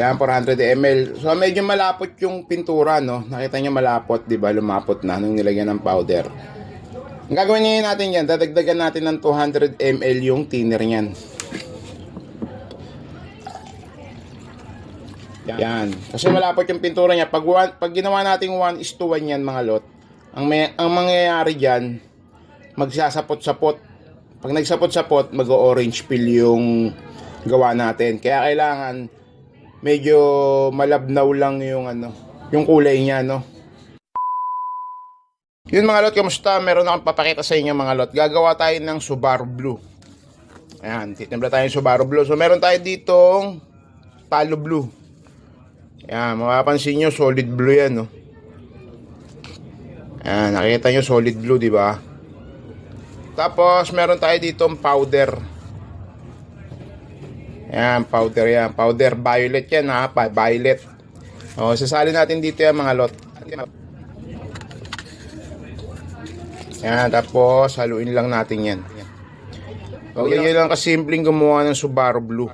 Yan, 400 ml. So, medyo malapot yung pintura, no? Nakita nyo malapot, di ba? Lumapot na nung nilagyan ng powder. Ang gagawin ngayon natin yan, dadagdagan natin ng 200 ml yung thinner niyan. Yan. Kasi malapot yung pintura niya. Pag ginawa natin 1:1 yan, mga lot, ang mangyayari dyan, magsasapot-sapot. Pag nagsapot-sapot, mag-orange peel yung gawa natin. Kaya kailangan medyo malabnaw lang yung yung kulay niya, no. Yun mga lot, kamusta? Meron akong papakita sa inyo mga lot. Gagawa tayo ng Subaru Blue. Ayan, titimpla tayo ng Subaru Blue. So meron tayo ditong Talo Blue. Ayan, mapapansin nyo solid blue yan, no. Ayan, nakikita nyo solid blue, di ba? Tapos meron tayo ditong powder. Ayan, powder yan. Powder violet yan, ha. Violet. O, sasalin natin dito yan, mga lot. Ayan, tapos haluin lang natin yan. O, ganyan lang kasimpleng gumawa ng Subaru Blue.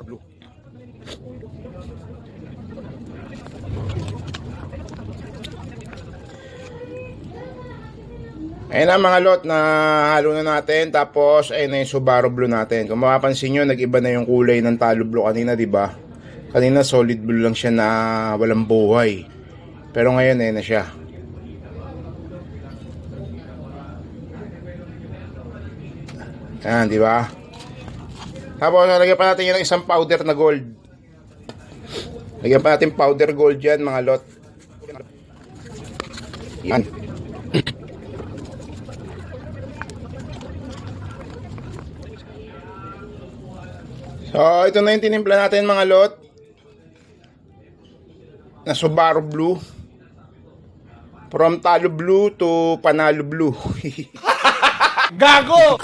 Ayan na mga lot, na halo na natin. Tapos ayun na yung Subaru Blue natin. Kung mapapansin nyo, nag-iba na yung kulay ng Talo Blue kanina, diba? Kanina solid blue lang siya na walang buhay. Pero ngayon ayun na siya. Ayan, diba? Tapos lagyan pa natin yung isang powder na gold. Lagyan pa natin powder gold yan, mga lot. Yan. So, ito na yung tinimpla natin, mga lot, na Subaru Blue. From Talo Blue to Panalo Blue. Gago!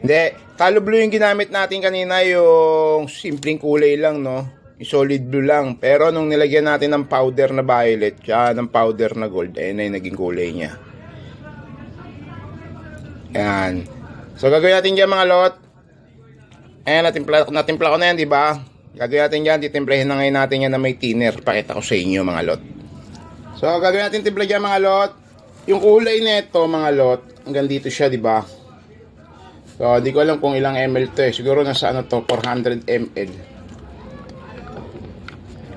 Hindi, Talo Blue yung ginamit natin kanina, yung simpleng kulay lang, no? Yung solid blue lang. Pero nung nilagyan natin ng powder na violet, tsaka ng powder na gold, ayun na yung naging kulay niya. Ayan. So, gagawin natin dyan, mga lot. Ayan, natimpla ko na yan, di ba? Gagawin natin dyan, titimplahin na ngayon natin yan na may thinner. Pakita ko sa inyo, mga lot. So, gagawin natin timpla dyan, mga lot. Yung kulay nito, mga lot, hanggang dito siya, di ba? So, di ko alam kung ilang ml to eh. Siguro nasa 400 ml.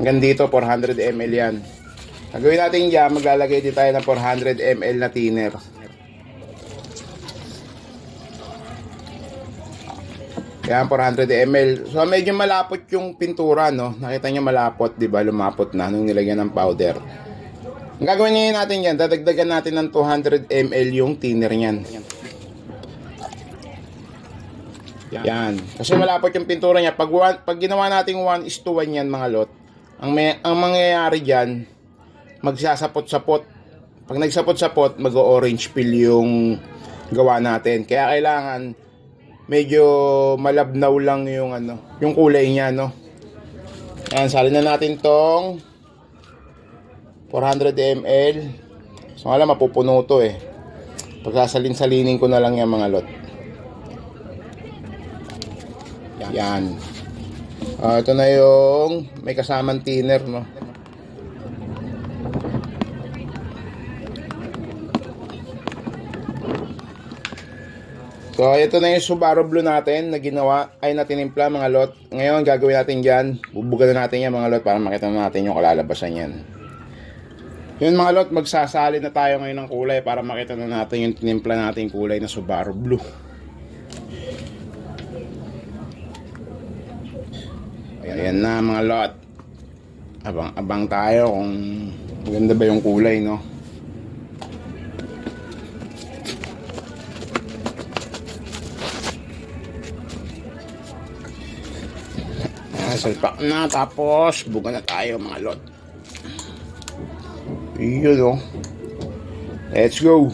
Hanggang dito, 400 ml yan. Gagawin natin dyan, maglalagay din tayo ng 400 ml na thinner. Yan, 400 ml. So, medyo malapot yung pintura, no? Nakita nyo malapot, di ba? Lumapot na nung nilagyan ng powder. Ang gagawin ngayon natin yan, dadagdagan natin ng 200 ml yung thinner niyan. Yan. Kasi malapot yung pintura niya. Pag ginawa natin 1:1 yan, mga lot, ang mangyayari dyan, magsasapot-sapot. Pag nagsapot-sapot, mag-orange peel yung gawa natin. Kaya kailangan medyo malabnaw lang yung yung kulay niya, no. Ayan, salin na natin tong 400 ml. So alam, mapupuno to eh. Pagsasalin-salinin ko na lang yan, mga lot. Yan. Ito na yung may kasamang thinner, no. So, ito na yung Subaru Blue natin na ginawa, ay natinimpla, mga lot. Ngayon, gagawin natin dyan. Bubugan na natin yan, mga lot, para makita natin yung kalalabasan yan. Yun, mga lot, magsasali na tayo ngayon ng kulay para makita na natin yung tinimpla natin kulay na Subaru Blue. Ayan na, mga lot. Abang tayo kung maganda ba yung kulay, no? Salpak na, tapos buga na tayo, mga lot. Yun, oh. Let's go.